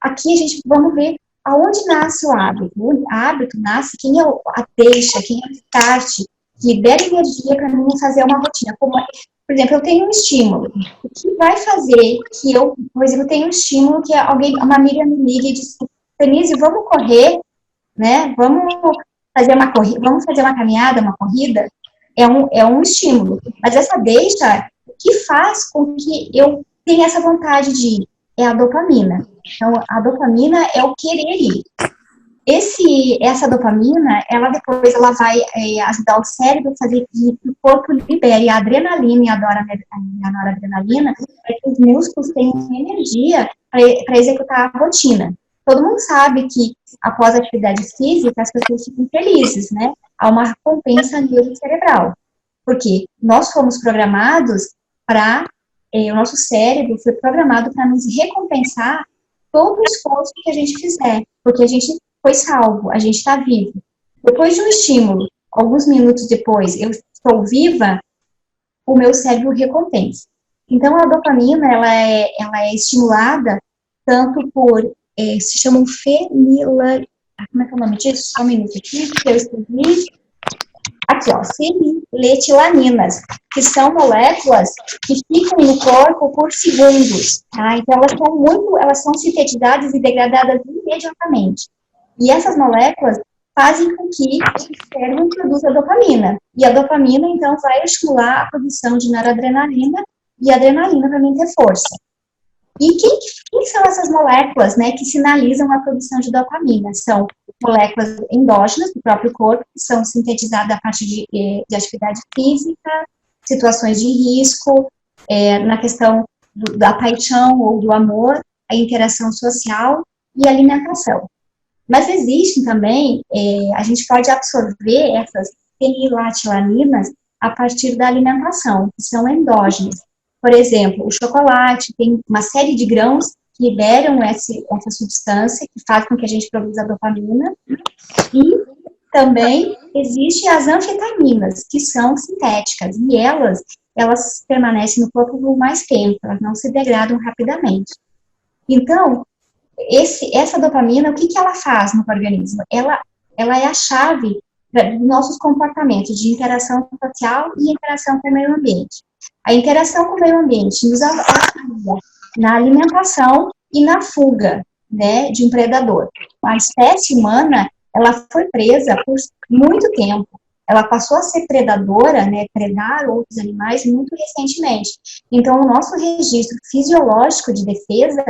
aqui a gente, vamos ver aonde nasce o hábito. O hábito nasce, quem é a deixa, quem é o start, que libera energia para mim fazer uma rotina. Como, por exemplo, eu tenho um estímulo. O que vai fazer que eu, por exemplo, tenho um estímulo que uma amiga me liga e diz, Denise, vamos correr, né? Vamos fazer uma corrida, vamos fazer uma caminhada, uma corrida, é um estímulo. Mas essa deixa, o que faz com que eu tenha essa vontade de ir? É a dopamina. Então, a dopamina é o querer ir. Essa dopamina, ela depois ela vai ajudar o cérebro a fazer que o corpo libere a adrenalina e a noradrenalina para que os músculos tenham energia para executar a rotina. Todo mundo sabe que após a atividade física as pessoas ficam felizes, né? Há uma recompensa neurocerebral. Porque nós fomos programados o nosso cérebro foi programado para nos recompensar todo o esforço que a gente fizer, porque a gente foi salvo, a gente está vivo. Depois de um estímulo, alguns minutos depois, eu estou viva, o meu cérebro recompensa. Então, a dopamina, ela é estimulada tanto por, se chamam como é que é o nome disso? Só um minuto aqui, que eu escrevi. Aqui, ó, feniletilaninas, que são moléculas que ficam no corpo por segundos, tá? Então, elas são sintetizadas e degradadas imediatamente. E essas moléculas fazem com que o cérebro produza dopamina. E a dopamina, então, vai estimular a produção de noradrenalina e a adrenalina para mim ter força. E quem são essas moléculas, né, que sinalizam a produção de dopamina? São moléculas endógenas do próprio corpo, que são sintetizadas a partir de atividade física, situações de risco, na questão da paixão ou do amor, a interação social e a alimentação. Mas existem também, a gente pode absorver essas fenilatilaninas a partir da alimentação, que são endógenas. Por exemplo, o chocolate tem uma série de grãos que liberam essa substância, que faz com que a gente produza dopamina. E também existem as anfetaminas, que são sintéticas, e elas permanecem no corpo por mais tempo, elas não se degradam rapidamente. Então, essa dopamina, o que ela faz no organismo? Ela é a chave dos nossos comportamentos de interação social e interação com o meio ambiente. A interação com o meio ambiente nos ajuda na alimentação e na fuga, né, de um predador. A espécie humana, ela foi presa por muito tempo. Ela passou a ser predadora, né, predar outros animais muito recentemente. Então, o nosso registro fisiológico de defesa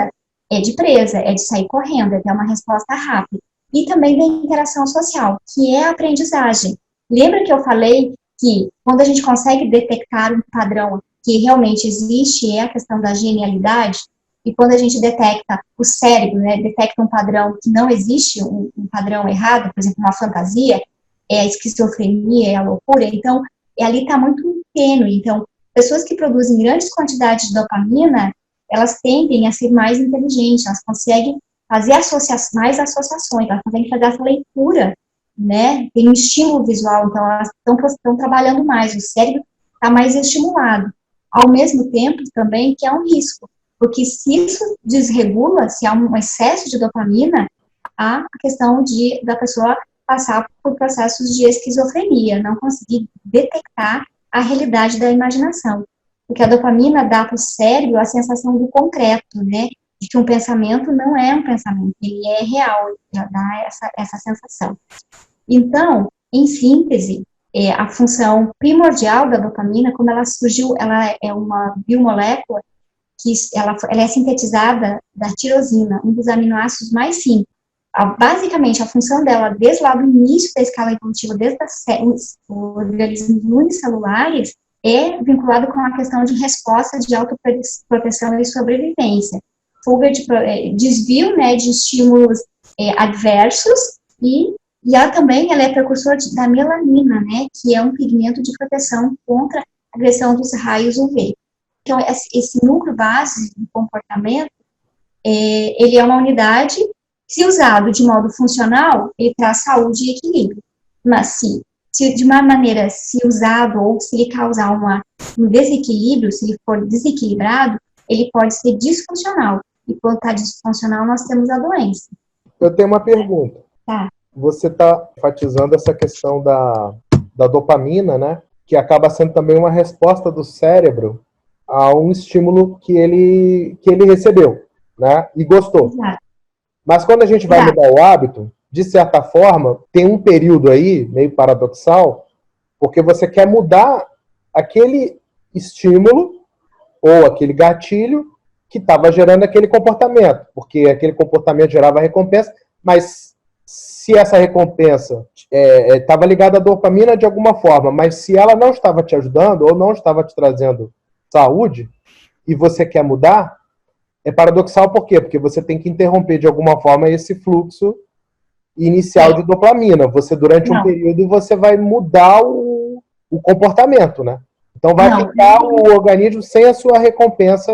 é de presa, é de sair correndo, é ter uma resposta rápida. E também da interação social, que é a aprendizagem. Lembra que eu falei que quando a gente consegue detectar um padrão que realmente existe, é a questão da genialidade, e quando a gente detecta o cérebro, né, detecta um padrão que não existe, um padrão errado, por exemplo, uma fantasia, é a esquizofrenia, é a loucura, então, ali está muito tênue. Então, pessoas que produzem grandes quantidades de dopamina, elas tendem a ser mais inteligentes, elas conseguem fazer mais associações, elas conseguem fazer essa leitura, né, tem um estímulo visual, então elas estão trabalhando mais, o cérebro está mais estimulado. Ao mesmo tempo, também, que é um risco, porque se isso desregula, se há um excesso de dopamina, há a questão da pessoa passar por processos de esquizofrenia, não conseguir detectar a realidade da imaginação. Porque a dopamina dá para o cérebro a sensação do concreto, né, de que um pensamento não é um pensamento, ele é real, já dá essa sensação. Então, em síntese, a função primordial da dopamina, como ela surgiu, ela é uma biomolécula que ela é sintetizada da tirosina, um dos aminoácidos mais simples. Basicamente, a função dela, desde lá do início da escala evolutiva, desde os organismos unicelulares, é vinculado com a questão de resposta de autoproteção e sobrevivência. Fuga desvio, né, de estímulos adversos e ela também é precursor da melanina, né, que é um pigmento de proteção contra a agressão dos raios UV. Então, esse núcleo base do comportamento, ele é uma unidade, se usado de modo funcional, ele traz saúde e equilíbrio. Mas se de uma maneira, se usado ou se ele causar um desequilíbrio, se ele for desequilibrado, ele pode ser disfuncional e quando está disfuncional, nós temos a doença. Eu tenho uma pergunta. Tá. Você está enfatizando essa questão da dopamina, né? Que acaba sendo também uma resposta do cérebro a um estímulo que ele recebeu, né? E gostou. Exato. Mas quando a gente vai mudar o hábito, de certa forma, tem um período aí, meio paradoxal, porque você quer mudar aquele estímulo ou aquele gatilho que estava gerando aquele comportamento, porque aquele comportamento gerava recompensa, mas se essa recompensa estava ligada à dopamina de alguma forma, mas se ela não estava te ajudando ou não estava te trazendo saúde, e você quer mudar, é paradoxal por quê? Porque você tem que interromper de alguma forma esse fluxo inicial de dopamina. Você, durante um período, você vai mudar o comportamento, né? Então vai ficar o organismo sem a sua recompensa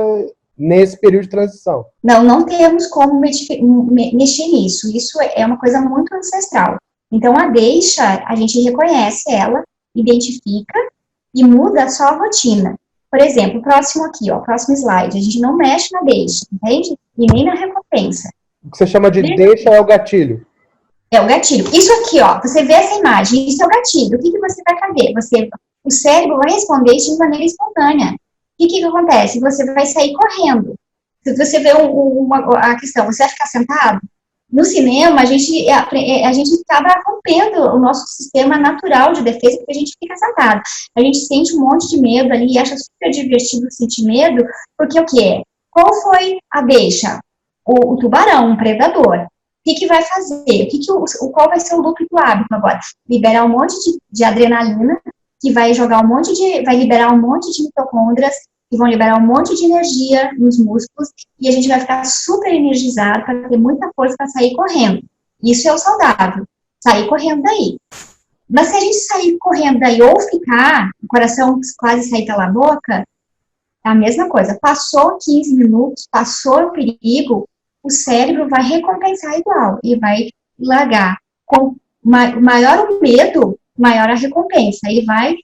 nesse período de transição. Não temos como mexer nisso. Isso é uma coisa muito ancestral. Então a deixa, a gente reconhece ela, identifica e muda só a rotina. Por exemplo, o próximo aqui, ó, próximo slide, a gente não mexe na deixa, entende? E nem na recompensa. O que você chama de deixa é o gatilho. É o gatilho. Isso aqui, ó, você vê essa imagem, isso é o gatilho. O que você vai fazer? O cérebro vai responder isso de maneira espontânea. O que acontece? Você vai sair correndo. Se você vê a questão, você vai ficar sentado? No cinema, a gente acaba rompendo o nosso sistema natural de defesa, porque a gente fica sentado. A gente sente um monte de medo ali e acha super divertido sentir medo, porque o quê? Qual foi a deixa? O tubarão, um predador. O que vai fazer? Qual vai ser o lucro do hábito agora? Liberar um monte de adrenalina, que vai liberar um monte de mitocôndrias, que vão liberar um monte de energia nos músculos, e a gente vai ficar super energizado para ter muita força para sair correndo. Isso é o saudável, sair correndo daí. Mas se a gente sair correndo daí ou ficar, o coração quase sair pela boca, é a mesma coisa. Passou 15 minutos, passou o perigo, o cérebro vai recompensar igual e vai largar. Com maior o medo, maior a recompensa. Ele vai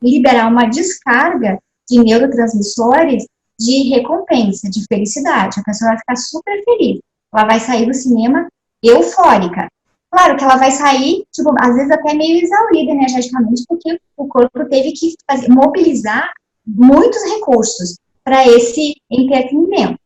liberar uma descarga de neurotransmissores de recompensa, de felicidade. A pessoa vai ficar super feliz. Ela vai sair do cinema eufórica. Claro que ela vai sair, tipo, às vezes até meio exaurida energeticamente, porque o corpo teve que mobilizar muitos recursos para esse entretenimento.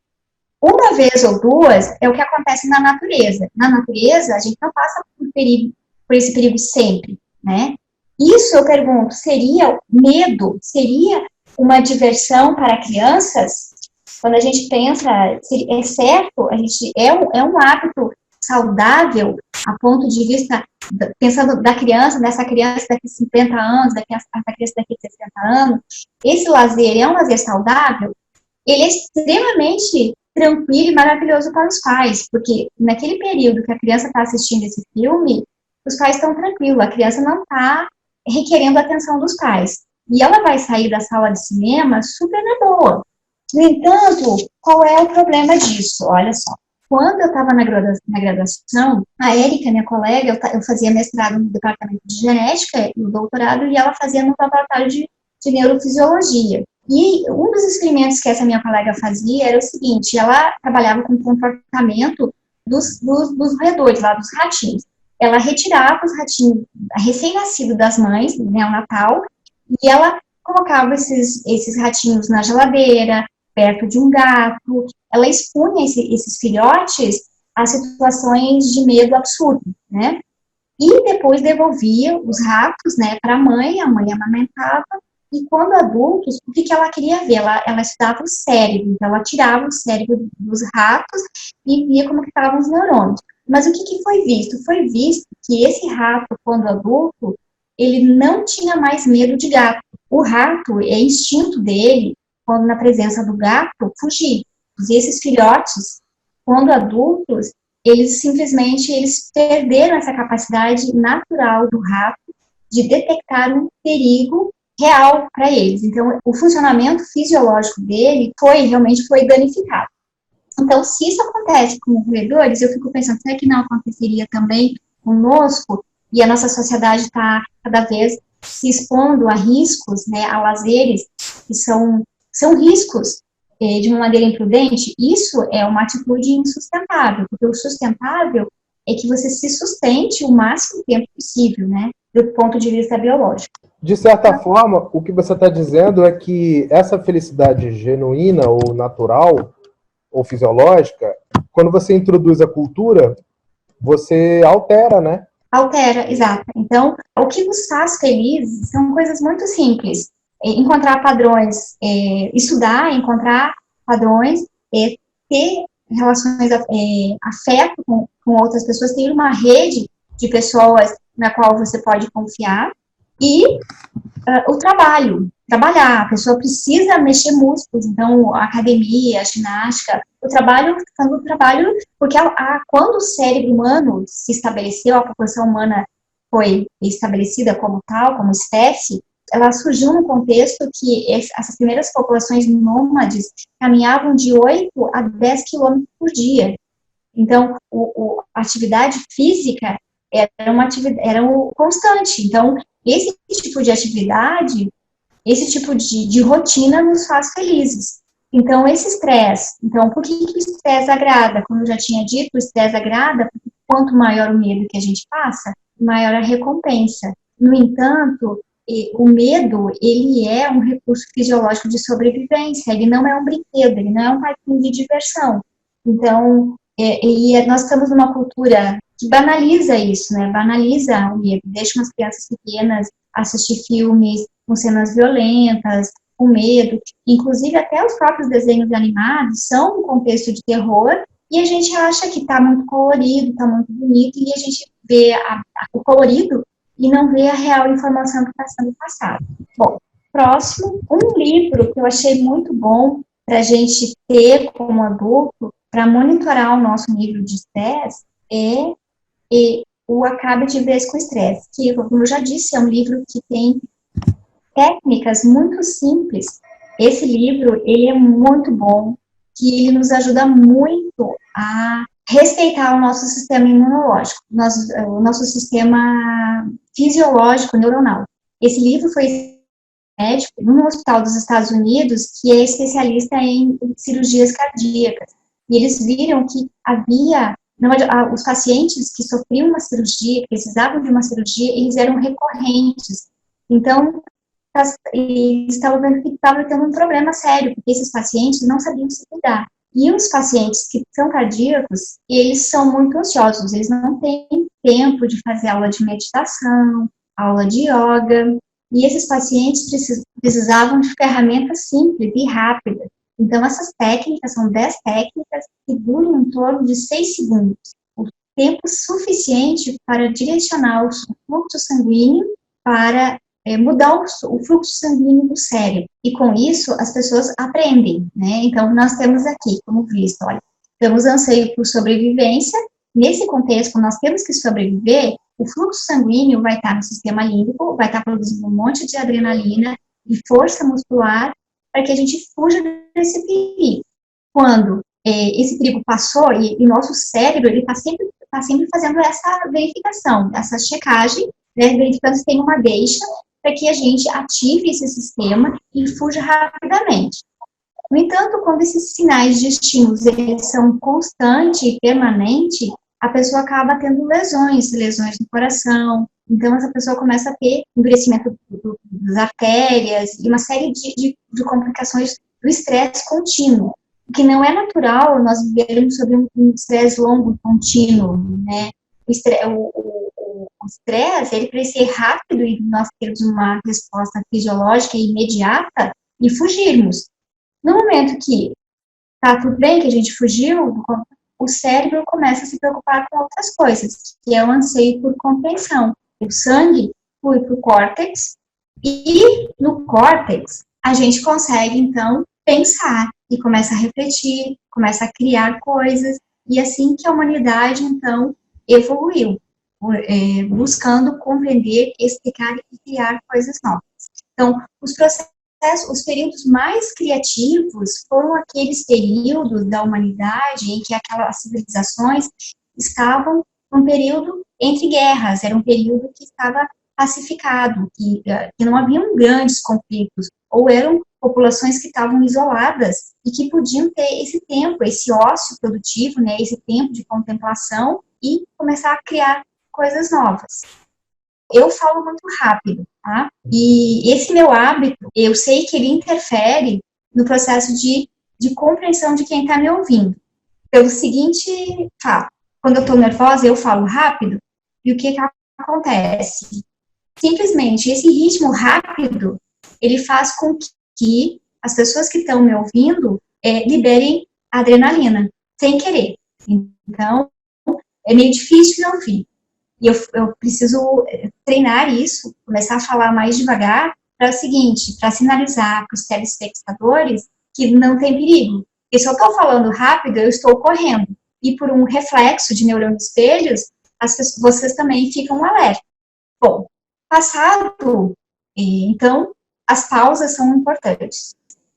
Uma vez ou duas é o que acontece na natureza. Na natureza, a gente não passa por esse perigo sempre, né? Isso, eu pergunto, seria medo? Seria uma diversão para crianças? Quando a gente pensa, é certo, é um hábito saudável, a ponto de vista, pensando da criança, dessa criança daqui a 50 anos, essa criança daqui a 60 anos, esse lazer é um lazer saudável? Ele é extremamente tranquilo e maravilhoso para os pais, porque naquele período que a criança está assistindo esse filme, os pais estão tranquilos, a criança não está requerendo a atenção dos pais. E ela vai sair da sala de cinema super na boa. No entanto, qual é o problema disso? Olha só, quando eu estava na graduação, a Érica, minha colega, eu fazia mestrado no departamento de genética e o doutorado, e ela fazia no laboratório de neurofisiologia. E um dos experimentos que essa minha colega fazia era o seguinte: ela trabalhava com o comportamento dos roedores, lá dos ratinhos. Ela retirava os ratinhos recém-nascidos das mães, neonatal, e ela colocava esses ratinhos na geladeira, perto de um gato. Ela expunha esses filhotes a situações de medo absurdo, né? E depois devolvia os ratos, né, para a mãe amamentava. E quando adultos, o que ela queria ver? Ela estudava o cérebro, então ela tirava o cérebro dos ratos e via como que estavam os neurônios. Mas o que foi visto? Foi visto que esse rato, quando adulto, ele não tinha mais medo de gato. O rato, é instinto dele, quando na presença do gato, fugir. E esses filhotes, quando adultos, eles perderam essa capacidade natural do rato de detectar um perigo real para eles. Então, o funcionamento fisiológico dele realmente foi danificado. Então, se isso acontece com os roedores, eu fico pensando, será que não aconteceria também conosco? E a nossa sociedade está cada vez se expondo a riscos, né, a lazeres que são riscos de uma maneira imprudente, isso é uma atitude insustentável, porque o sustentável é que você se sustente o máximo tempo possível, né, do ponto de vista biológico. De certa forma, o que você está dizendo é que essa felicidade genuína ou natural ou fisiológica, quando você introduz a cultura, você altera, né? Altera, exato. Então, o que nos faz felizes são coisas muito simples. Encontrar padrões, estudar, encontrar padrões, ter relações, afeto com outras pessoas, ter uma rede de pessoas na qual você pode confiar e o trabalhar, a pessoa precisa mexer músculos, então a academia, a ginástica, o trabalho, porque quando o cérebro humano se estabeleceu, a população humana foi estabelecida como tal, como espécie, ela surgiu num contexto que essas primeiras populações nômades caminhavam de 8 a 10 quilômetros por dia. Então, a atividade física era constante. Então, esse tipo de atividade, esse tipo de rotina nos faz felizes. Então, esse estresse. Então, por que o estresse agrada? Como eu já tinha dito, o estresse agrada porque quanto maior o medo que a gente passa, maior a recompensa. No entanto, o medo, ele é um recurso fisiológico de sobrevivência, ele não é um brinquedo, ele não é um parquinho de diversão. Então, nós estamos numa cultura que banaliza isso, né? Banaliza o medo, deixa umas crianças pequenas assistir filmes com cenas violentas, com medo, inclusive até os próprios desenhos animados são um contexto de terror, e a gente acha que está muito colorido, está muito bonito, e a gente vê o colorido e não vê a real informação que está sendo passada. Bom, próximo, um livro que eu achei muito bom para a gente ter como adulto, para monitorar o nosso nível de estresse, é o Acabe de Vez com Estresse, que, como eu já disse, é um livro que tem técnicas muito simples. Esse livro, ele é muito bom, que ele nos ajuda muito a respeitar o nosso sistema imunológico, o nosso sistema fisiológico neuronal. Esse livro foi médico num hospital dos Estados Unidos que é especialista em cirurgias cardíacas. E eles viram que os pacientes que sofriam uma cirurgia, que precisavam de uma cirurgia, eles eram recorrentes. Então, eles estavam vendo que estava tendo um problema sério, porque esses pacientes não sabiam se cuidar. E os pacientes que são cardíacos, eles são muito ansiosos, eles não têm tempo de fazer aula de meditação, aula de yoga, e esses pacientes precisavam de ferramentas simples e rápidas. Então, essas técnicas são 10 técnicas que duram em torno de 6 segundos. O tempo suficiente para direcionar o fluxo sanguíneo para mudar o fluxo sanguíneo do cérebro. E com isso, as pessoas aprendem, né? Então, nós temos aqui, como visto, olha, temos anseio por sobrevivência. Nesse contexto, nós temos que sobreviver, o fluxo sanguíneo vai estar no sistema límbico, vai estar produzindo um monte de adrenalina e força muscular para que a gente fuja desse perigo. Quando esse perigo passou, e nosso cérebro está sempre fazendo essa verificação, essa checagem, né, verificando se tem uma deixa, para que a gente ative esse sistema e fuja rapidamente. No entanto, quando esses sinais de estímulos eles são constantes e permanentes, a pessoa acaba tendo lesões no coração. Então, essa pessoa começa a ter endurecimento das artérias e uma série de complicações do estresse contínuo, que não é natural nós vivermos sobre um estresse longo contínuo, né? O estresse, ele precisa ser rápido e nós termos uma resposta fisiológica imediata e fugirmos. No momento que tá tudo bem, que a gente fugiu, o cérebro começa a se preocupar com outras coisas, que é o anseio por compreensão. O sangue flui para o córtex, e no córtex a gente consegue, então, pensar, e começa a refletir, começa a criar coisas, e assim que a humanidade, então, evoluiu, buscando compreender, explicar e criar coisas novas. Então, os períodos mais criativos foram aqueles períodos da humanidade em que aquelas civilizações estavam num período entre guerras, era um período que estava pacificado, que não haviam grandes conflitos, ou eram populações que estavam isoladas e que podiam ter esse tempo, esse ócio produtivo, né, esse tempo de contemplação e começar a criar coisas novas. Eu falo muito rápido, tá? E esse meu hábito, eu sei que ele interfere no processo de compreensão de quem está me ouvindo. Pelo seguinte fato, quando eu estou nervosa, eu falo rápido, e o que acontece? Simplesmente, esse ritmo rápido, ele faz com que as pessoas que estão me ouvindo liberem adrenalina, sem querer. Então, é meio difícil de ouvir. E eu preciso treinar isso, começar a falar mais devagar, para o seguinte, para sinalizar para os telespectadores que não tem perigo. Porque se eu estou falando rápido, eu estou correndo. E por um reflexo de neurônios espelhos, vocês também ficam alerta. Bom, passado, então, as pausas são importantes.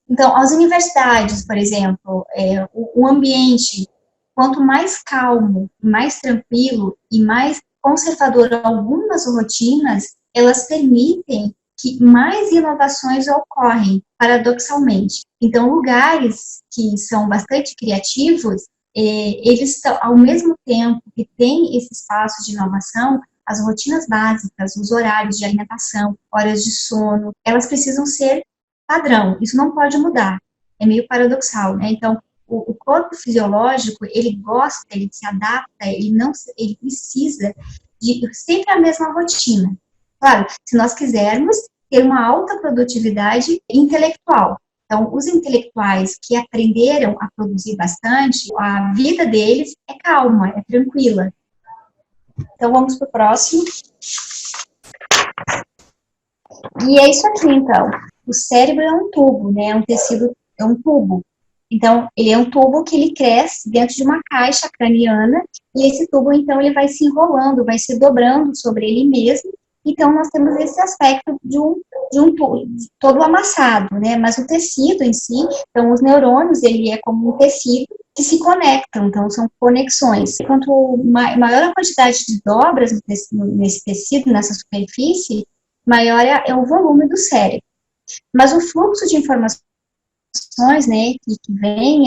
Então, as universidades, por exemplo, o ambiente, quanto mais calmo, mais tranquilo e mais conservador algumas rotinas, elas permitem que mais inovações ocorrem, paradoxalmente. Então, lugares que são bastante criativos, eles estão, ao mesmo tempo que tem esse espaço de inovação, as rotinas básicas, os horários de alimentação, horas de sono, elas precisam ser padrão, isso não pode mudar, é meio paradoxal, né? Então, o corpo fisiológico, ele gosta, ele se adapta, ele precisa de sempre a mesma rotina. Claro, se nós quisermos ter uma alta produtividade intelectual. Então, os intelectuais que aprenderam a produzir bastante, a vida deles é calma, é tranquila. Então, vamos para o próximo. E é isso aqui, então. O cérebro é um tubo, né? É um tecido, é um tubo. Então, ele é um tubo que ele cresce dentro de uma caixa craniana, e esse tubo, então, ele vai se enrolando, vai se dobrando sobre ele mesmo. Então, nós temos esse aspecto de um tubo todo amassado, né? Mas o tecido em si, então, os neurônios, ele é como um tecido que se conectam, então, são conexões. Quanto maior a quantidade de dobras nesse tecido, nessa superfície, maior é o volume do cérebro. Mas o fluxo de informações, né, que vem,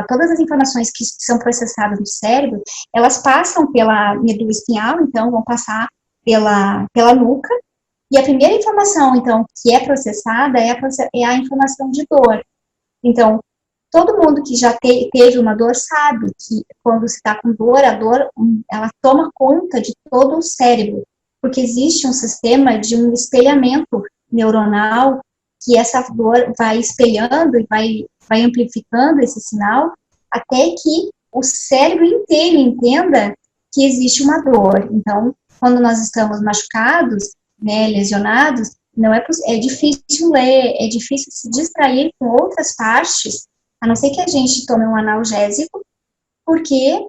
todas as informações que são processadas no cérebro, elas passam pela medula espinhal, então vão passar pela nuca, e a primeira informação, então, que é processada é a informação de dor. Então, todo mundo que já teve uma dor sabe que quando se está com dor, a dor, ela toma conta de todo o cérebro, porque existe um sistema de um espelhamento neuronal que essa dor vai espelhando e vai amplificando esse sinal até que o cérebro inteiro entenda que existe uma dor. Então, quando nós estamos machucados, né, lesionados, é difícil ler, é difícil se distrair com outras partes, a não ser que a gente tome um analgésico, porque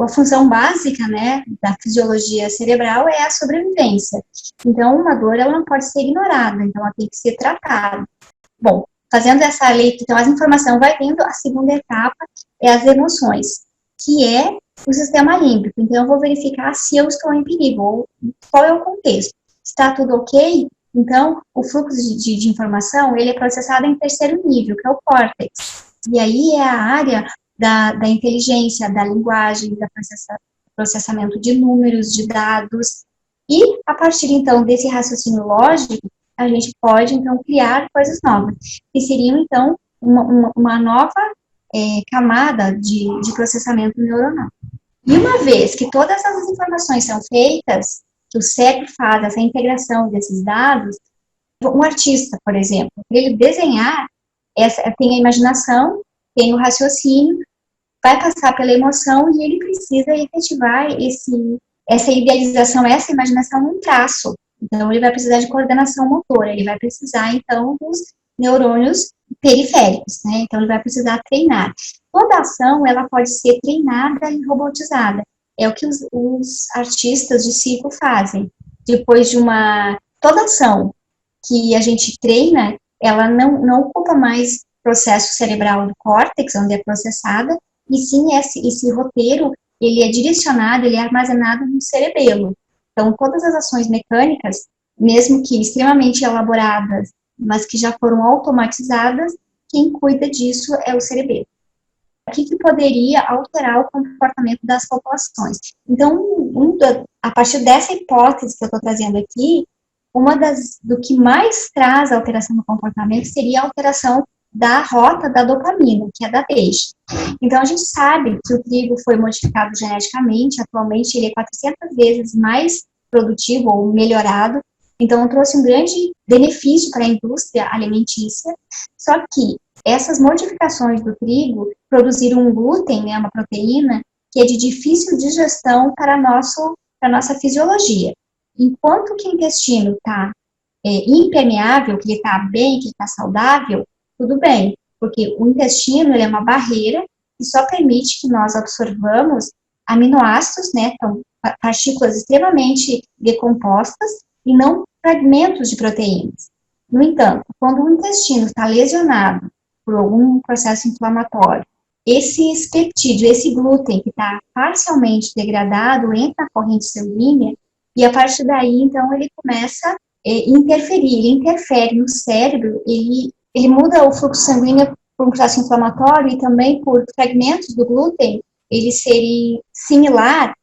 a função básica, né, da fisiologia cerebral é a sobrevivência. Então, uma dor, ela não pode ser ignorada, então ela tem que ser tratada. Bom, fazendo essa leitura, então, as informações vai vindo, a segunda etapa é as emoções, que é o sistema límbico. Então, eu vou verificar se eu estou em perigo, ou qual é o contexto. Está tudo ok? Então, o fluxo de informação, ele é processado em terceiro nível, que é o córtex. E aí é a área da inteligência, da linguagem, do processamento de números, de dados. E, a partir, então, desse raciocínio lógico, a gente pode, então, criar coisas novas, que seriam, então, uma nova camada de processamento neuronal. E uma vez que todas essas informações são feitas, que o cérebro faz essa integração desses dados, um artista, por exemplo, para ele desenhar, tem a imaginação, tem o raciocínio, vai passar pela emoção e ele precisa efetivar essa idealização, essa imaginação num traço. Então, ele vai precisar de coordenação motora, ele vai precisar, então, dos neurônios periféricos, né? Então, ele vai precisar treinar. Toda ação, ela pode ser treinada e robotizada. É o que os artistas de circo fazem. Depois de toda ação que a gente treina, ela não ocupa mais processo cerebral do córtex, onde é processada, e sim esse roteiro, ele é direcionado, ele é armazenado no cerebelo. Então, todas as ações mecânicas, mesmo que extremamente elaboradas, mas que já foram automatizadas, quem cuida disso é o cerebelo. O que poderia alterar o comportamento das populações? Então, a partir dessa hipótese que eu estou trazendo aqui, do que mais traz a alteração do comportamento seria a alteração da rota da dopamina, que é da deixa. Então, a gente sabe que o trigo foi modificado geneticamente, atualmente ele é 400 vezes mais produtivo ou melhorado, então trouxe um grande benefício para a indústria alimentícia, só que essas modificações do trigo produziram um glúten, né, uma proteína, que é de difícil digestão para a nossa fisiologia. Enquanto que o intestino está impermeável, que ele está bem, que ele está saudável, tudo bem, porque o intestino ele é uma barreira que só permite que nós absorvamos aminoácidos, né, então, partículas extremamente decompostas e não fragmentos de proteínas. No entanto, quando o intestino está lesionado por algum processo inflamatório, esse peptídeo, esse glúten que está parcialmente degradado, entra na corrente sanguínea e a partir daí, então, ele começa a interferir, ele interfere no cérebro, ele muda o fluxo sanguíneo por um processo inflamatório e também por fragmentos do glúten, ele seria similar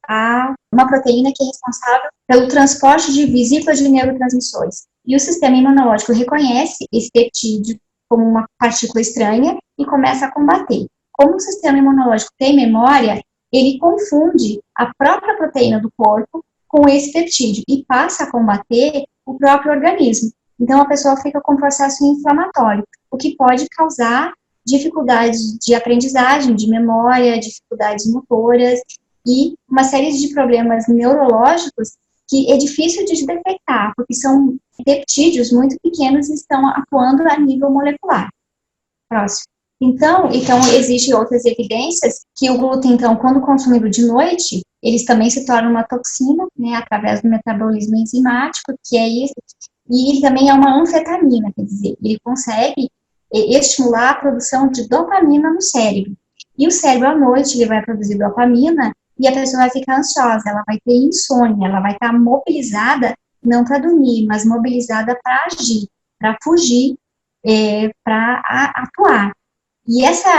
a uma proteína que é responsável pelo transporte de vesículas de neurotransmissores. E o sistema imunológico reconhece esse peptídeo como uma partícula estranha e começa a combater. Como o sistema imunológico tem memória, ele confunde a própria proteína do corpo com esse peptídeo e passa a combater o próprio organismo. Então, a pessoa fica com um processo inflamatório, o que pode causar dificuldades de aprendizagem, de memória, dificuldades motoras e uma série de problemas neurológicos que é difícil de detectar, porque são peptídeos muito pequenos e estão atuando a nível molecular. Próximo. Então, existem outras evidências que o glúten, então, quando consumido de noite, eles também se tornam uma toxina, né, através do metabolismo enzimático, que é isso, e ele também é uma anfetamina, quer dizer, ele consegue estimular a produção de dopamina no cérebro. E o cérebro, à noite, ele vai produzir dopamina e a pessoa vai ficar ansiosa, ela vai ter insônia, ela vai estar mobilizada, não para dormir, mas mobilizada para agir, para fugir, para atuar.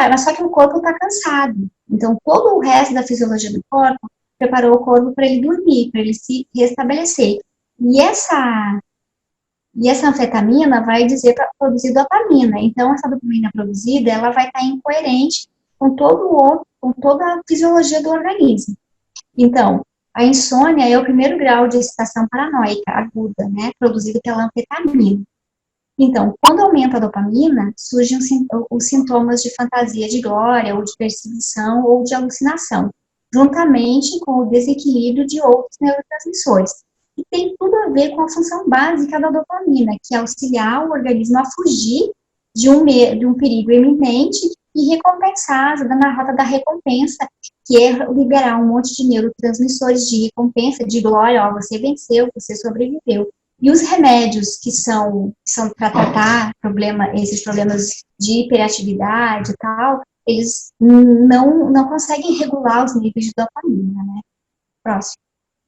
Mas só que o corpo está cansado. Então, todo o resto da fisiologia do corpo preparou o corpo para ele dormir, para ele se restabelecer. E essa anfetamina vai dizer para produzir dopamina. Então, essa dopamina produzida, ela vai estar incoerente com toda a fisiologia do organismo. Então, a insônia é o primeiro grau de excitação paranoica aguda, né, produzido pela anfetamina. Então, quando aumenta a dopamina, surgem os sintomas de fantasia de glória, ou de perseguição, ou de alucinação, juntamente com o desequilíbrio de outros neurotransmissores. E tem tudo a ver com a função básica da dopamina, que é auxiliar o organismo a fugir de um perigo iminente e recompensar, ajudando na rota da recompensa, que é liberar um monte de neurotransmissores de recompensa, de glória, ó, você venceu, você sobreviveu. E os remédios que são para tratar esses problemas de hiperatividade e tal, eles não conseguem regular os níveis de dopamina, né? Próximo.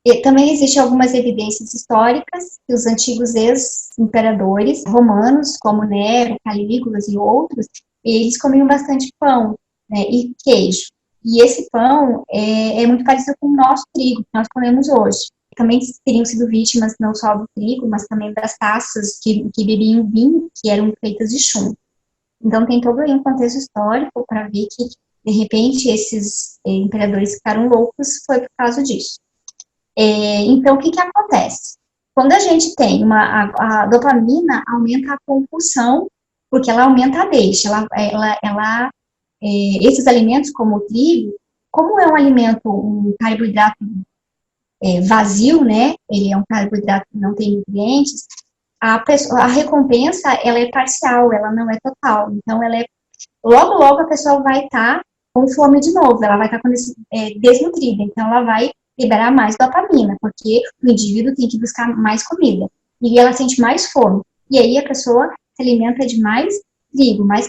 E também existem algumas evidências históricas que os antigos ex-imperadores romanos, como Nero, Calígulas e outros, eles comiam bastante pão, né, e queijo. E esse pão é muito parecido com o nosso trigo que nós comemos hoje. Também teriam sido vítimas não só do trigo, mas também das taças que bebiam vinho, que eram feitas de chumbo. Então, tem todo aí um contexto histórico para ver que, de repente, esses imperadores ficaram loucos, foi por causa disso. Então, o que acontece? Quando a gente tem a dopamina, aumenta a compulsão, porque ela aumenta a deixa. Esses alimentos, como o trigo, como é um alimento, um carboidrato vazio, né? Ele é um carboidrato que não tem nutrientes. A recompensa, ela é parcial, ela não é total. Então, logo a pessoa vai estar com fome de novo, ela vai estar desnutrida. Então, ela vai liberar mais dopamina, porque o indivíduo tem que buscar mais comida. E ela sente mais fome. E aí, a pessoa se alimenta de mais trigo, mais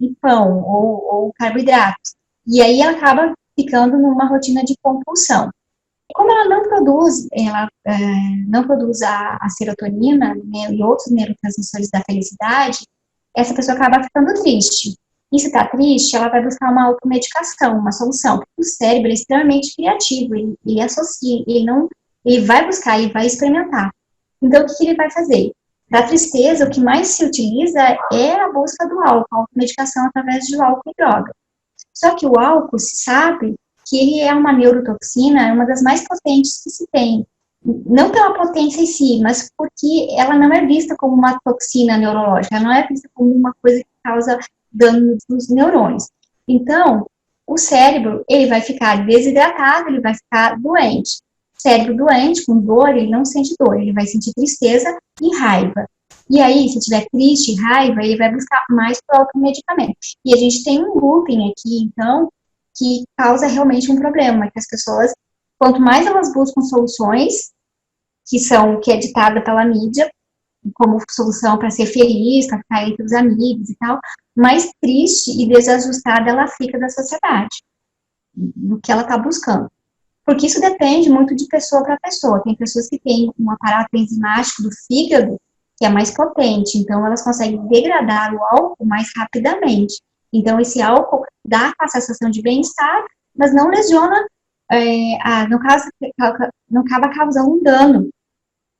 e pão ou carboidratos. E aí, ela acaba ficando numa rotina de compulsão. Como ela não produz a serotonina, né, e outros neurotransmissores da felicidade, essa pessoa acaba ficando triste. E se está triste, ela vai buscar uma automedicação, uma solução. Porque o cérebro é extremamente criativo, ele associa, ele vai buscar, ele vai experimentar. Então, o que ele vai fazer? Da tristeza, o que mais se utiliza é a busca do álcool, a automedicação através de álcool e droga. Só que o álcool, se sabe que ele é uma neurotoxina, é uma das mais potentes que se tem. Não pela potência em si, mas porque ela não é vista como uma toxina neurológica, ela não é vista como uma coisa que causa dano nos neurônios. Então, o cérebro, ele vai ficar desidratado, ele vai ficar doente. Cérebro doente, com dor, ele não sente dor, ele vai sentir tristeza e raiva. E aí, se tiver triste e raiva, ele vai buscar mais para o automedicamento. E a gente tem um looping aqui, então, que causa realmente um problema, que as pessoas, quanto mais elas buscam soluções, que é ditada pela mídia, como solução para ser feliz, para ficar entre os amigos e tal, mais triste e desajustada ela fica da sociedade, no que ela está buscando. Porque isso depende muito de pessoa para pessoa. Tem pessoas que têm um aparato enzimático do fígado que é mais potente, então elas conseguem degradar o álcool mais rapidamente. Então, esse álcool dá a sensação de bem-estar, mas não lesiona, não acaba causando um dano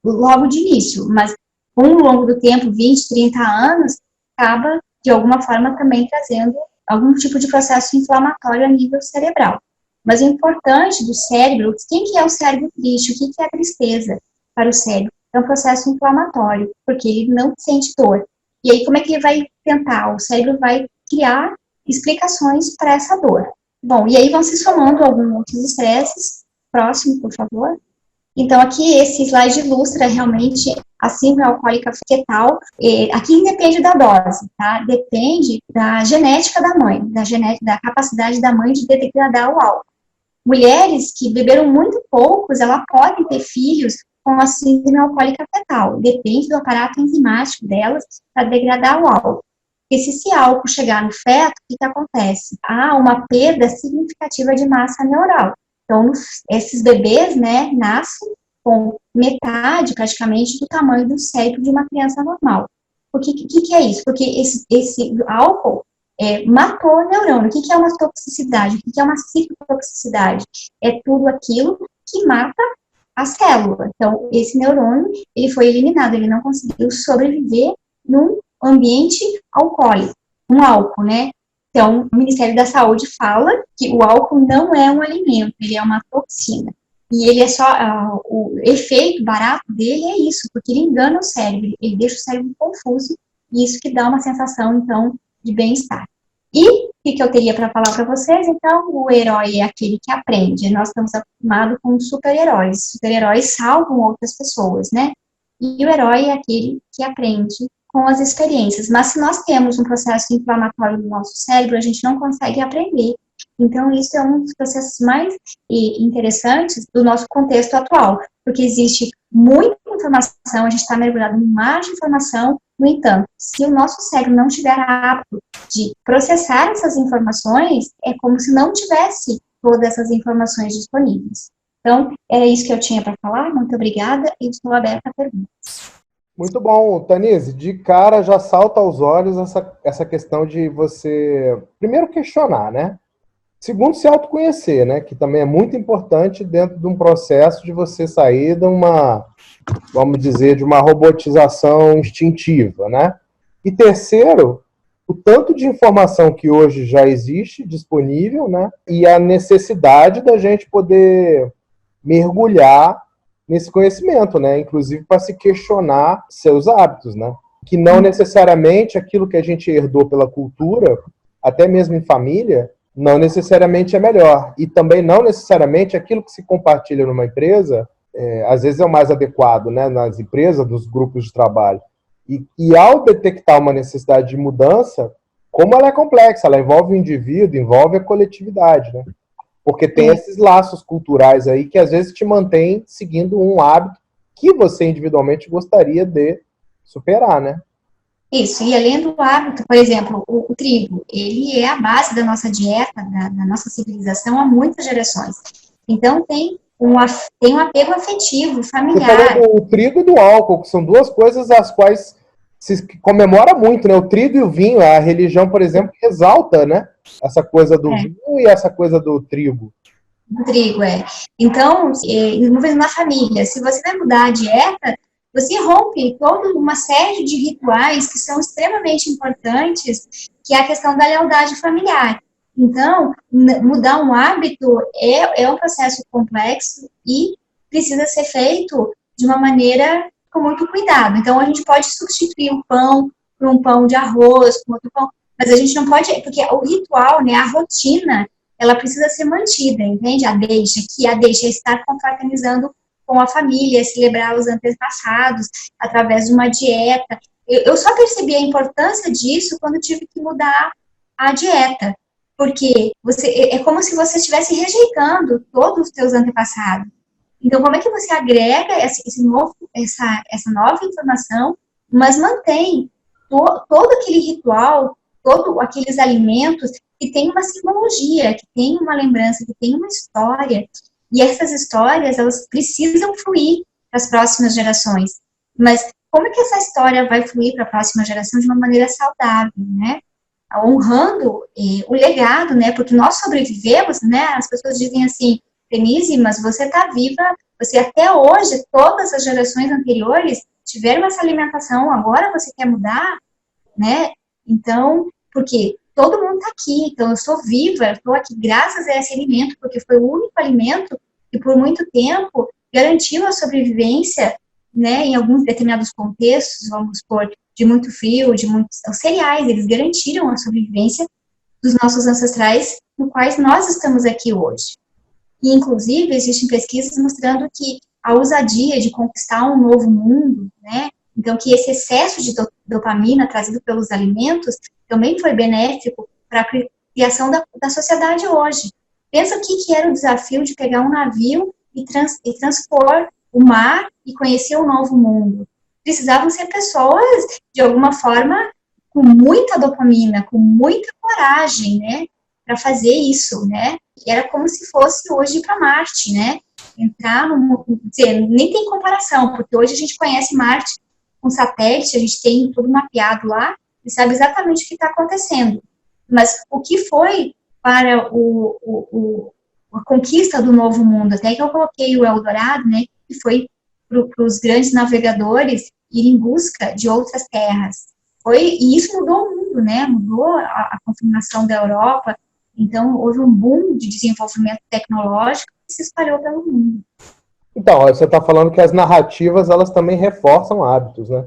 logo de início, mas com o longo do tempo, 20, 30 anos, acaba, de alguma forma, também trazendo algum tipo de processo inflamatório a nível cerebral. Mas o importante do cérebro, quem que é o cérebro triste? O que é a tristeza para o cérebro? É um processo inflamatório, porque ele não sente dor. E aí, como é que ele vai tentar? O cérebro vai criar explicações para essa dor. Bom, e aí vão se somando alguns outros estresses. Próximo, por favor. Então, aqui, esse slide ilustra realmente a síndrome alcoólica fetal. Aqui independe da dose, tá? Depende da genética da mãe, da capacidade da mãe de degradar o álcool. Mulheres que beberam muito poucos, elas podem ter filhos com a síndrome alcoólica fetal. Depende do aparato enzimático delas para degradar o álcool. Porque se esse álcool chegar no feto, o que acontece? Há uma perda significativa de massa neural. Então, esses bebês, né, nascem com metade, praticamente, do tamanho do cérebro de uma criança normal. O que é isso? Porque esse álcool matou o neurônio. O que é uma toxicidade? O que é uma citotoxicidade? É tudo aquilo que mata a célula. Então, esse neurônio, ele foi eliminado, ele não conseguiu sobreviver num ambiente alcoólico, um álcool, né? Então, o Ministério da Saúde fala que o álcool não é um alimento, ele é uma toxina. E ele é só, o efeito barato dele é isso, porque ele engana o cérebro, ele deixa o cérebro confuso, e isso que dá uma sensação, então, de bem-estar. E o que eu teria para falar para vocês? Então, o herói é aquele que aprende. Nós estamos acostumados com super-heróis. Super-heróis salvam outras pessoas, né? E o herói é aquele que aprende com as experiências. Mas se nós temos um processo inflamatório no nosso cérebro, a gente não consegue aprender. Então, isso é um dos processos mais interessantes do nosso contexto atual, porque existe muita informação, a gente está mergulhado num mar de informação. No entanto, se o nosso cérebro não estiver apto de processar essas informações, é como se não tivesse todas essas informações disponíveis. Então, era isso que eu tinha para falar. Muito obrigada e estou aberta a perguntas. Muito bom, Tanise. De cara já salta aos olhos essa questão de você, primeiro, questionar, né? Segundo, se autoconhecer, né? Que também é muito importante dentro de um processo de você sair de uma, vamos dizer, de uma robotização instintiva, né? E terceiro, o tanto de informação que hoje já existe disponível, né? E a necessidade da gente poder mergulhar nesse conhecimento, né? Inclusive para se questionar seus hábitos, né? Que não necessariamente aquilo que a gente herdou pela cultura, até mesmo em família, não necessariamente é melhor. E também não necessariamente aquilo que se compartilha numa empresa, às vezes é o mais adequado, né? Nas empresas, dos grupos de trabalho. E ao detectar uma necessidade de mudança, como ela é complexa, ela envolve o indivíduo, envolve a coletividade, né? Porque tem esses laços culturais aí que às vezes te mantém seguindo um hábito que você individualmente gostaria de superar, né? Isso, e além do hábito, por exemplo, o trigo, ele é a base da nossa dieta, da nossa civilização há muitas gerações. Então, tem tem um apego afetivo, Você familiar. falou do trigo e do álcool, que são duas coisas as quais se comemora muito, né? O trigo e o vinho, a religião, por exemplo, exalta, né? Essa coisa do vinho e essa coisa do trigo. Do trigo, é. Então, envolvendo na família, se você vai mudar a dieta, você rompe toda uma série de rituais que são extremamente importantes, que é a questão da lealdade familiar. Então, mudar um hábito é um processo complexo e precisa ser feito de uma maneira com muito cuidado. Então, a gente pode substituir o pão por um pão de arroz, por outro pão, mas a gente não pode, porque o ritual, né, a rotina, ela precisa ser mantida, entende? A deixa é estar confraternizando com a família, celebrar os antepassados através de uma dieta. Eu só percebi a importância disso quando tive que mudar a dieta, porque é como se você estivesse rejeitando todos os seus antepassados. Então, como é que você agrega essa nova informação, mas mantém todo aquele ritual, todos aqueles alimentos que tem uma simbologia, que tem uma lembrança, que tem uma história, e essas histórias, elas precisam fluir para as próximas gerações. Mas como é que essa história vai fluir para a próxima geração de uma maneira saudável, né? Honrando o legado, né? Porque nós sobrevivemos, né? As pessoas dizem assim, Denise, mas você está viva, você até hoje, todas as gerações anteriores tiveram essa alimentação, agora você quer mudar, né? Então, porque todo mundo está aqui, então eu sou viva, eu estou aqui graças a esse alimento, porque foi o único alimento que por muito tempo garantiu a sobrevivência, né, em alguns determinados contextos, vamos supor, de muito frio, de muitos cereais, eles garantiram a sobrevivência dos nossos ancestrais, no quais nós estamos aqui hoje. E, inclusive, existem pesquisas mostrando que a ousadia de conquistar um novo mundo, né, então que esse excesso de dopamina trazido pelos alimentos também foi benéfico para a criação da sociedade hoje. Pensa o que era o desafio de pegar um navio e transpor o mar e conhecer um novo mundo. Precisavam ser pessoas, de alguma forma, com muita dopamina, com muita coragem, né, para fazer isso, né? E era como se fosse hoje ir para Marte, né? Entrar no... Dizer, nem tem comparação, porque hoje a gente conhece Marte com satélite, a gente tem tudo mapeado lá e sabe exatamente o que está acontecendo. Mas o que foi para a conquista do novo mundo, até que eu coloquei o Eldorado, né? Que foi para os grandes navegadores ir em busca de outras terras. E isso mudou o mundo, né? Mudou a confirmação da Europa. Então, houve um boom de desenvolvimento tecnológico que se espalhou pelo mundo. Então, você está falando que as narrativas, elas também reforçam hábitos, né?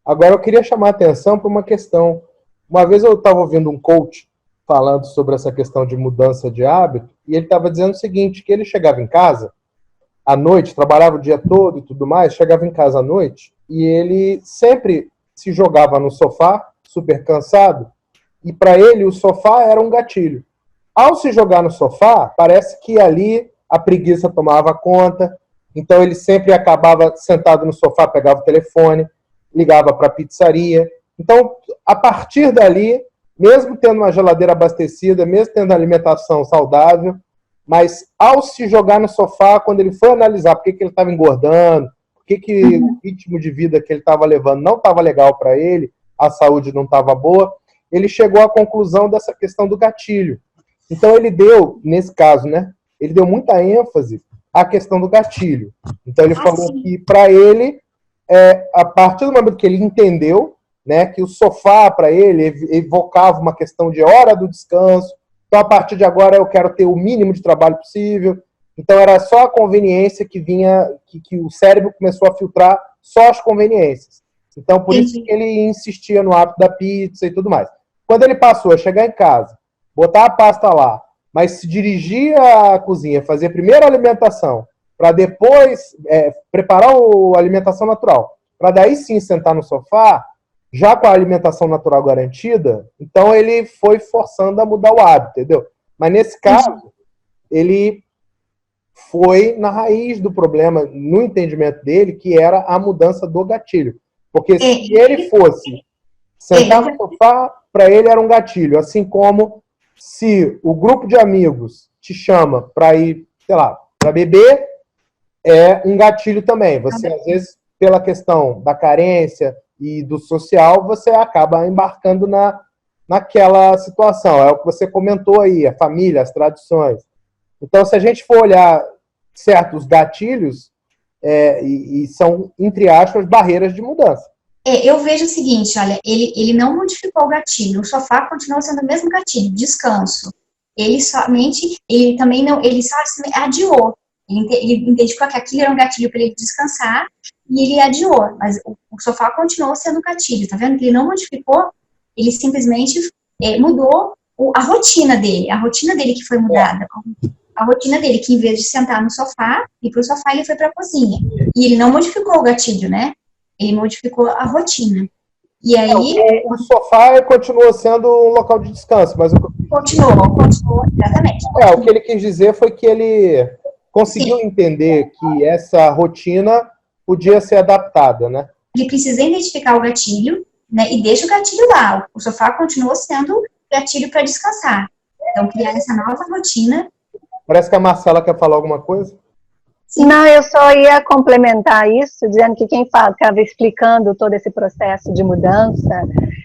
Agora, eu queria chamar a atenção para uma questão. Uma vez eu estava ouvindo um coach falando sobre essa questão de mudança de hábito, e ele estava dizendo o seguinte, que ele chegava em casa, à noite, trabalhava o dia todo e tudo mais, chegava em casa à noite, e ele sempre se jogava no sofá, super cansado, e para ele o sofá era um gatilho. Ao se jogar no sofá, parece que ali a preguiça tomava conta, então ele sempre acabava sentado no sofá, pegava o telefone, ligava para a pizzaria. Então, a partir dali, mesmo tendo uma geladeira abastecida, mesmo tendo alimentação saudável, mas ao se jogar no sofá, quando ele foi analisar por que ele estava engordando, por que o ritmo de vida que ele estava levando não estava legal para ele, a saúde não estava boa, ele chegou à conclusão dessa questão do gatilho. Então ele deu, nesse caso, né, ele deu muita ênfase à questão do gatilho. Então ele falou que para ele, a partir do momento que ele entendeu, né, que o sofá para ele evocava uma questão de hora do descanso, então a partir de agora eu quero ter o mínimo de trabalho possível. Então era só a conveniência que vinha, que o cérebro começou a filtrar só as conveniências. Então por isso que ele insistia no hábito da pizza e tudo mais. Quando ele passou a chegar em casa, botar a pasta lá, mas se dirigir à cozinha, fazer primeiro a alimentação, para depois preparar a alimentação natural, para daí sim sentar no sofá, já com a alimentação natural garantida, então ele foi forçando a mudar o hábito, entendeu? Mas nesse caso, ele foi na raiz do problema, no entendimento dele, que era a mudança do gatilho. Porque se ele fosse sentar no sofá, para ele era um gatilho, assim como se o grupo de amigos te chama para ir, sei lá, para beber, é um gatilho também. Você, às vezes, pela questão da carência e do social, você acaba embarcando naquela situação. É o que você comentou aí, a família, as tradições. Então, se a gente for olhar certos gatilhos, e são, entre aspas, barreiras de mudança. Eu vejo o seguinte, olha, ele não modificou o gatilho, o sofá continuou sendo o mesmo gatilho, descanso. Ele também não, ele só adiou. Ele identificou que aquilo era um gatilho para ele descansar e ele adiou, mas o sofá continuou sendo gatilho, tá vendo? Ele não modificou, ele simplesmente mudou a rotina dele que foi mudada. A rotina dele, que em vez de sentar no sofá, ir para o sofá, ele foi para a cozinha. E ele não modificou o gatilho, né? Ele modificou a rotina. E aí... O sofá continua sendo um local de descanso, mas... Continuou, exatamente. O que ele quis dizer foi que ele conseguiu entender que essa rotina podia ser adaptada, né? Ele precisa identificar o gatilho, né? E deixa o gatilho lá. O sofá continua sendo gatilho para descansar. Então, criar essa nova rotina. Parece que a Marcela quer falar alguma coisa. Sim. Não, eu só ia complementar isso, dizendo que quem estava explicando todo esse processo de mudança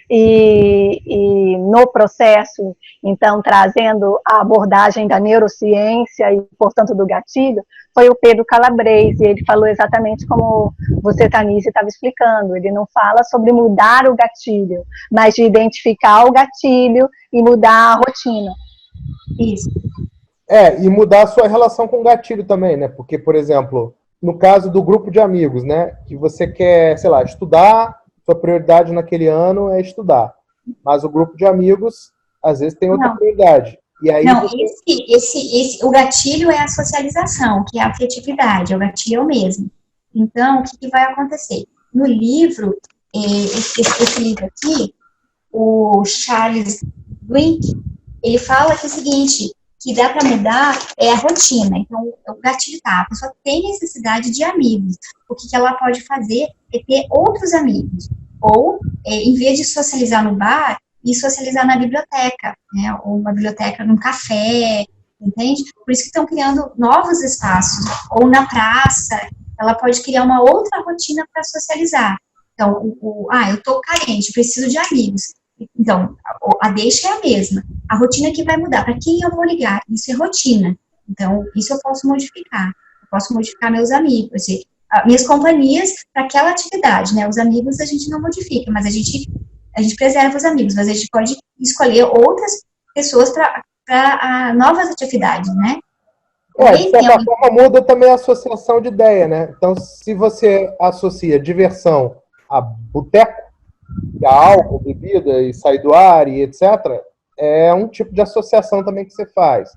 e no processo, então, trazendo a abordagem da neurociência e, portanto, do gatilho, foi o Pedro Calabres, e ele falou exatamente como você, Tanise, estava explicando. Ele não fala sobre mudar o gatilho, mas de identificar o gatilho e mudar a rotina. Isso. E mudar a sua relação com o gatilho também, né? Porque, por exemplo, no caso do grupo de amigos, né? Que você quer, sei lá, estudar, sua prioridade naquele ano é estudar. Mas o grupo de amigos, às vezes, tem outra prioridade. E aí não, o gatilho é a socialização, que é a afetividade, o gatilho é o mesmo. Então, o que vai acontecer? No livro, esse livro aqui, o Charles Duhigg, ele fala que é o seguinte, que dá para mudar a rotina. Então, o gatilho a pessoa tem necessidade de amigos. O que ela pode fazer é ter outros amigos. Ou, em vez de socializar no bar, ir socializar na biblioteca, né? Ou uma biblioteca num café, entende? Por isso que estão criando novos espaços. Ou na praça, ela pode criar uma outra rotina para socializar. Então, eu estou carente, preciso de amigos. Então, a deixa é a mesma. A rotina que vai mudar. Para quem eu vou ligar? Isso é rotina. Então, isso eu posso modificar. Eu posso modificar meus amigos, minhas companhias para aquela atividade, né? Os amigos a gente não modifica, mas a gente preserva os amigos, mas a gente pode escolher outras pessoas para novas atividades, né? De certa forma, muda também a associação de ideia, né? Então, se você associa diversão a boteco, a álcool, bebida e sair do ar e etc., é um tipo de associação também que você faz.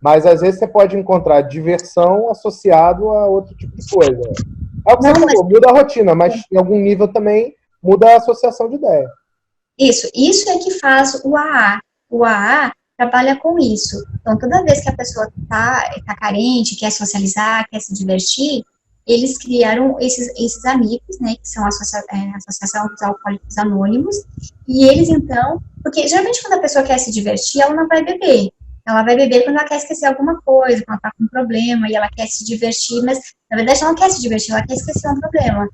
Mas, às vezes, você pode encontrar diversão associado a outro tipo de coisa. É o que você falou, muda a rotina, mas em algum nível também muda a associação de ideia. Isso é que faz o AA. O AA trabalha com isso. Então, toda vez que a pessoa tá carente, quer socializar, quer se divertir, eles criaram esses amigos, né, que são a Associação dos Alcoólicos Anônimos, e eles, então, porque geralmente quando a pessoa quer se divertir, ela não vai beber. Ela vai beber quando ela quer esquecer alguma coisa, quando ela está com um problema, e ela quer se divertir, mas, na verdade, ela não quer se divertir, ela quer esquecer um problema.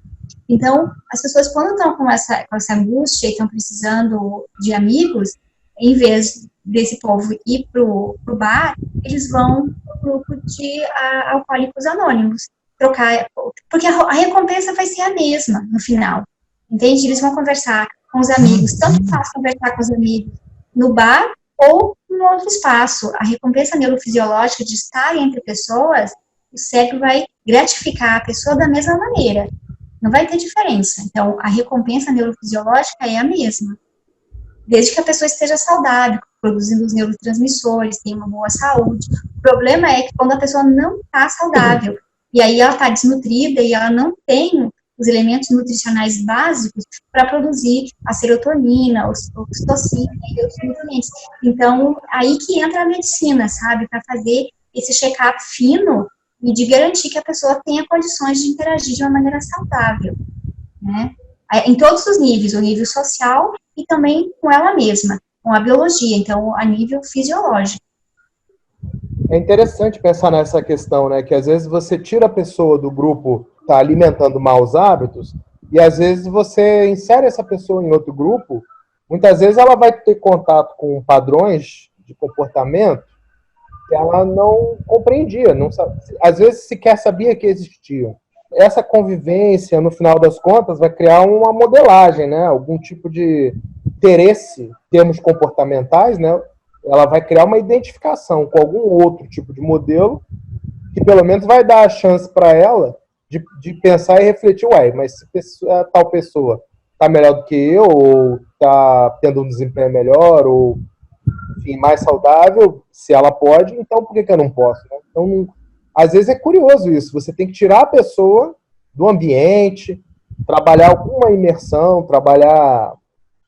Então, as pessoas, quando estão com essa angústia e estão precisando de amigos, em vez desse povo ir pro bar, eles vão pro grupo de Alcoólicos Anônimos. Porque a recompensa vai ser a mesma no final, entende? Eles vão conversar com os amigos, tanto faz conversar com os amigos no bar ou em outro espaço. A recompensa neurofisiológica de estar entre pessoas, o cérebro vai gratificar a pessoa da mesma maneira, não vai ter diferença. Então, a recompensa neurofisiológica é a mesma, desde que a pessoa esteja saudável, produzindo os neurotransmissores, tenha uma boa saúde. O problema é que quando a pessoa não está saudável, e aí ela está desnutrida e ela não tem os elementos nutricionais básicos para produzir a serotonina, a ocitocina e outros nutrientes. Então, aí que entra a medicina, sabe? Para fazer esse check-up fino e de garantir que a pessoa tenha condições de interagir de uma maneira saudável, né? Em todos os níveis, o nível social e também com ela mesma, com a biologia, então, a nível fisiológico. É interessante pensar nessa questão, né? Que às vezes você tira a pessoa do grupo que está alimentando maus hábitos e às vezes você insere essa pessoa em outro grupo. Muitas vezes ela vai ter contato com padrões de comportamento que ela não compreendia, não sabe, às vezes sequer sabia que existiam. Essa convivência, no final das contas, vai criar uma modelagem, né? Algum tipo de interesse em termos comportamentais, né? Ela vai criar uma identificação com algum outro tipo de modelo que pelo menos vai dar a chance para ela de pensar e refletir, ué, mas se tal pessoa está melhor do que eu, ou está tendo um desempenho melhor, ou enfim, mais saudável, se ela pode, então por que eu não posso? Né? Então, às vezes é curioso isso, você tem que tirar a pessoa do ambiente, trabalhar alguma imersão, trabalhar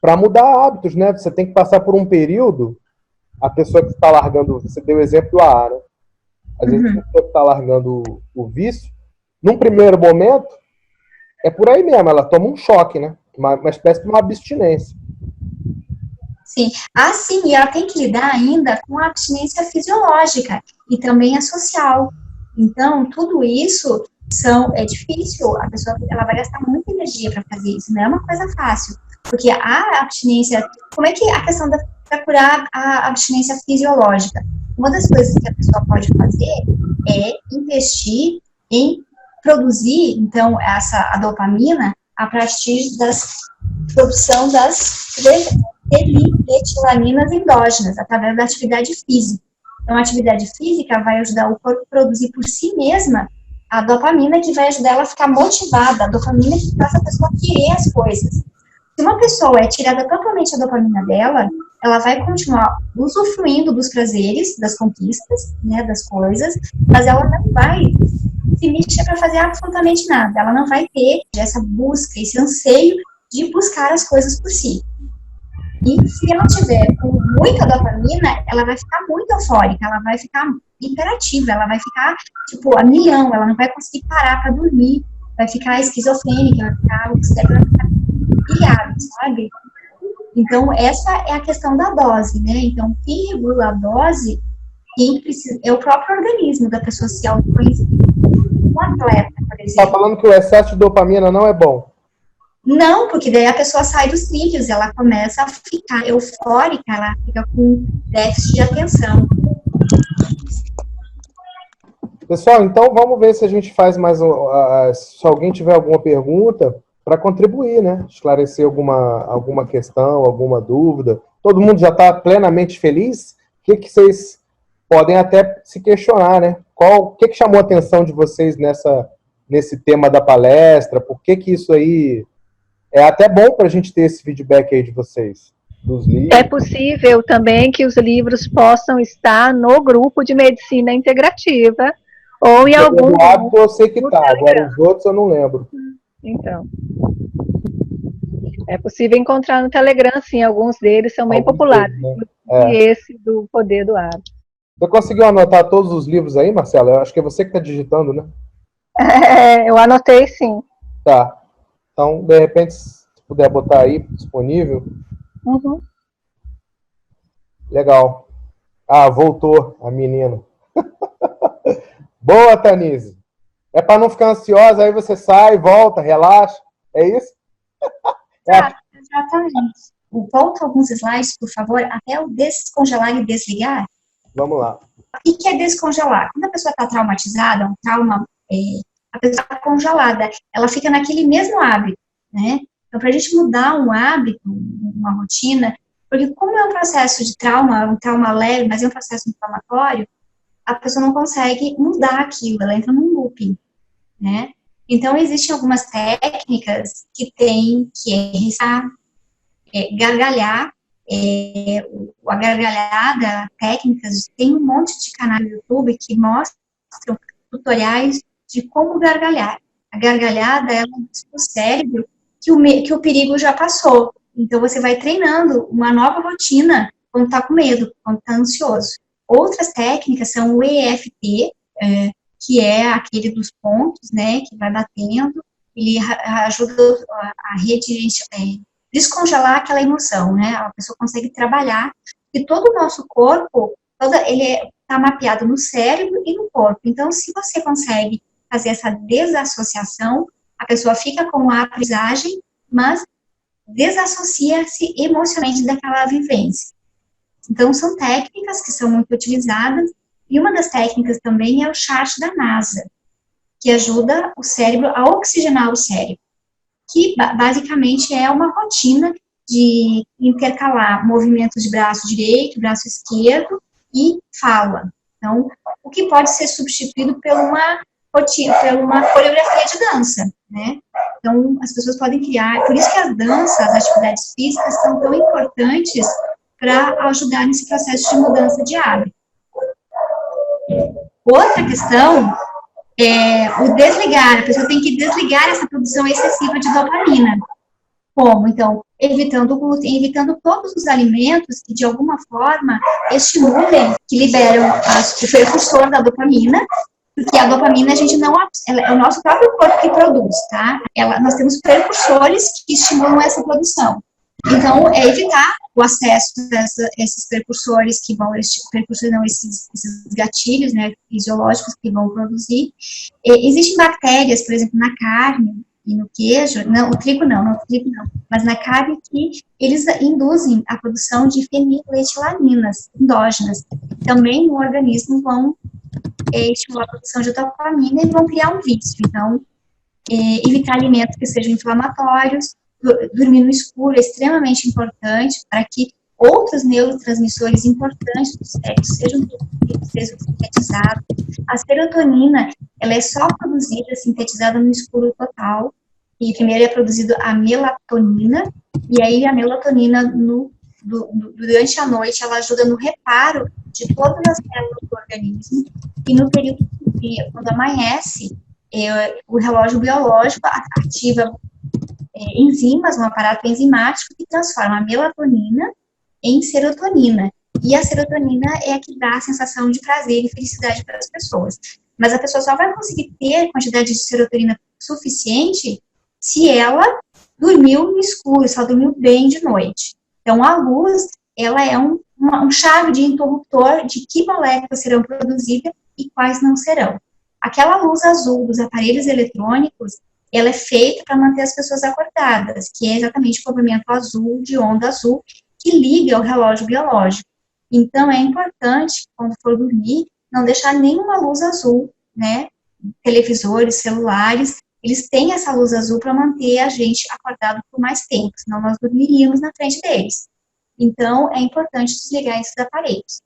para mudar hábitos, né? Você tem que passar por um período, a pessoa que está largando, você deu o exemplo do AA, né? Às vezes a pessoa que está largando o vício, num primeiro momento, é por aí mesmo, ela toma um choque, né? Uma espécie de uma abstinência. Sim. Ah, sim, e ela tem que lidar ainda com a abstinência fisiológica e também a social. Então, tudo isso é difícil, a pessoa ela vai gastar muita energia para fazer isso, não é uma coisa fácil, porque a abstinência, como é que a questão para curar a abstinência fisiológica? Uma das coisas que a pessoa pode fazer é investir em produzir, então, a dopamina a partir da produção das metilaminas endógenas, através da atividade física. Então, a atividade física vai ajudar o corpo a produzir por si mesma a dopamina, que vai ajudar ela a ficar motivada, a dopamina que faz a pessoa querer as coisas. Se uma pessoa é tirada totalmente a dopamina dela, ela vai continuar usufruindo dos prazeres, das conquistas, né, das coisas, mas ela não vai se mexer para fazer absolutamente nada. Ela não vai ter essa busca, esse anseio de buscar as coisas por si. E se ela tiver com muita dopamina, ela vai ficar muito eufórica, ela vai ficar hiperativa, ela vai ficar, tipo, a milhão, ela não vai conseguir parar para dormir, vai ficar esquizofrênica, vai ficar, o cérebro vai ficar pilhado, sabe? Então, essa é a questão da dose, né? Então, quem regula a dose é o próprio organismo da pessoa se autoconhecer. Um atleta, por exemplo. Você está falando que o excesso de dopamina não é bom? Não, porque daí a pessoa sai dos trilhos, ela começa a ficar eufórica, ela fica com déficit de atenção. Pessoal, então vamos ver se a gente faz mais. Se alguém tiver alguma pergunta, para contribuir, né? Esclarecer alguma questão, alguma dúvida. Todo mundo já está plenamente feliz? O que vocês podem até se questionar, né? O que chamou a atenção de vocês nesse tema da palestra? Por que isso aí é até bom para a gente ter esse feedback aí de vocês, dos livros? É possível também que os livros possam estar no grupo de medicina integrativa ou em algum grupo. Eu sei que está, agora os outros eu não lembro. Então, é possível encontrar no Telegram, sim, alguns deles são bem populares, né? E esse do Poder do Hábito. Você conseguiu anotar todos os livros aí, Marcela? Eu acho que é você que está digitando, né? Eu anotei, sim. Tá. Então, de repente, se puder botar aí disponível. Uhum. Legal. Ah, voltou a menina. Boa, Tanise. É para não ficar ansiosa, aí você sai, volta, relaxa. É isso? Exatamente. Volta alguns slides, por favor, até o descongelar e desligar. Vamos lá. O que é descongelar? Quando a pessoa está traumatizada, um trauma, a pessoa está congelada, ela fica naquele mesmo hábito, né? Então, para a gente mudar um hábito, uma rotina, porque como é um processo de trauma, um trauma leve, mas é um processo inflamatório, a pessoa não consegue mudar aquilo, ela entra num looping, né? Então, existem algumas técnicas que tem que gargalhar, a gargalhada, técnicas, tem um monte de canais no YouTube que mostram tutoriais de como gargalhar. A gargalhada, ela diz para o cérebro que o perigo já passou. Então, você vai treinando uma nova rotina quando está com medo, quando está ansioso. Outras técnicas são o EFT, que é aquele dos pontos, né, que vai batendo, ele ajuda a descongelar aquela emoção, né, a pessoa consegue trabalhar, e todo o nosso corpo, está mapeado no cérebro e no corpo. Então, se você consegue fazer essa desassociação, a pessoa fica com a aprendizagem, mas desassocia-se emocionalmente daquela vivência. Então, são técnicas que são muito utilizadas, e uma das técnicas também é o chart da NASA, que ajuda o cérebro a oxigenar o cérebro, que basicamente é uma rotina de intercalar movimentos de braço direito, braço esquerdo e fala. Então, o que pode ser substituído por uma rotina, por uma coreografia de dança, né? Então, as pessoas podem criar, por isso que as danças, as atividades físicas são tão importantes para ajudar nesse processo de mudança de hábito. Outra questão é o desligar, a pessoa tem que desligar essa produção excessiva de dopamina. Como? Então, evitando o glúten, evitando todos os alimentos que, de alguma forma, estimulem, que liberam o precursor da dopamina, porque a dopamina a gente não, é o nosso próprio corpo que produz, tá? Nós temos precursores que estimulam essa produção. Então, é evitar o acesso a esses precursores que vão, esses gatilhos, né, fisiológicos que vão produzir. Existem bactérias, por exemplo, na carne e no queijo, não, o trigo não, mas na carne que eles induzem a produção de feniletilaminas endógenas. Também no organismo vão estimular a produção de dopamina e vão criar um vício. Então, evitar alimentos que sejam inflamatórios, dormir no escuro é extremamente importante para que outros neurotransmissores importantes do cérebro sejam sintetizados. A serotonina, ela é só produzida, sintetizada no escuro total, e primeiro é produzida a melatonina, e aí a melatonina, durante a noite, ela ajuda no reparo de todas as células do organismo, e no período do dia, quando amanhece, o relógio biológico ativa enzimas, um aparato enzimático que transforma a melatonina em serotonina. E a serotonina é a que dá a sensação de prazer e felicidade para as pessoas. Mas a pessoa só vai conseguir ter quantidade de serotonina suficiente se ela dormiu no escuro, se ela dormiu bem de noite. Então, a luz, ela é um chave de interruptor de que moléculas serão produzidas e quais não serão. Aquela luz azul dos aparelhos eletrônicos, ela é feita para manter as pessoas acordadas, que é exatamente o comprimento azul, de onda azul, que liga o relógio biológico. Então, é importante, quando for dormir, não deixar nenhuma luz azul, né? Televisores, celulares, eles têm essa luz azul para manter a gente acordado por mais tempo, senão nós dormiríamos na frente deles. Então, é importante desligar esses aparelhos.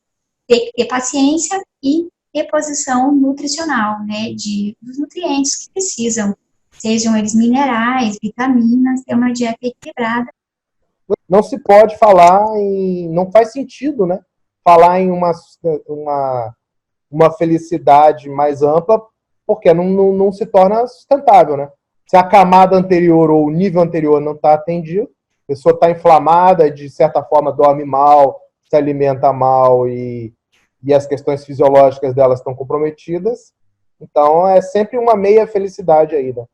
Ter paciência e reposição nutricional, né? Dos nutrientes que precisam, sejam eles minerais, vitaminas, ter uma dieta equilibrada. Não se pode falar não faz sentido, né? Falar em uma felicidade mais ampla, porque não se torna sustentável, né? Se a camada anterior ou o nível anterior não está atendido, a pessoa está inflamada, de certa forma dorme mal, se alimenta mal e as questões fisiológicas delas estão comprometidas. Então, é sempre uma meia felicidade aí, né?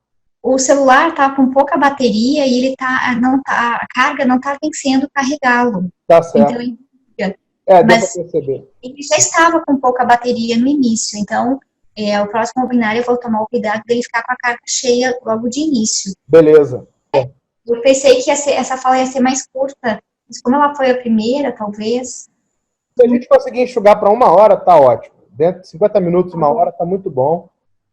O celular está com pouca bateria e a carga não está vencendo carregá-lo. Tá certo. Então, mas deu pra perceber. Ele já estava com pouca bateria no início, então o próximo webinar eu vou tomar o cuidado dele ficar com a carga cheia logo de início. Beleza. Eu pensei que essa fala ia ser mais curta, mas como ela foi a primeira, talvez... Se a gente conseguir enxugar para 1 hora, tá ótimo. Dentro de 50 minutos, 1 hora, tá muito bom.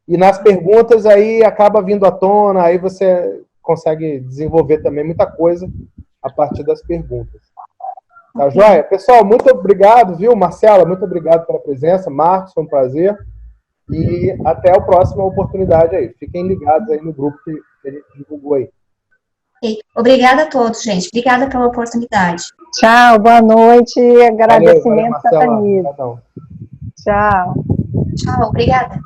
E nas perguntas aí acaba vindo à tona, aí você consegue desenvolver também muita coisa a partir das perguntas. Tá joia? Pessoal, muito obrigado, viu? Marcela, muito obrigado pela presença. Marcos, foi um prazer. E até a próxima oportunidade aí. Fiquem ligados aí no grupo que a gente divulgou aí. Obrigada a todos, gente. Obrigada pela oportunidade. Tchau, boa noite. Agradecimento, Marcela. Tchau. Tchau, obrigada.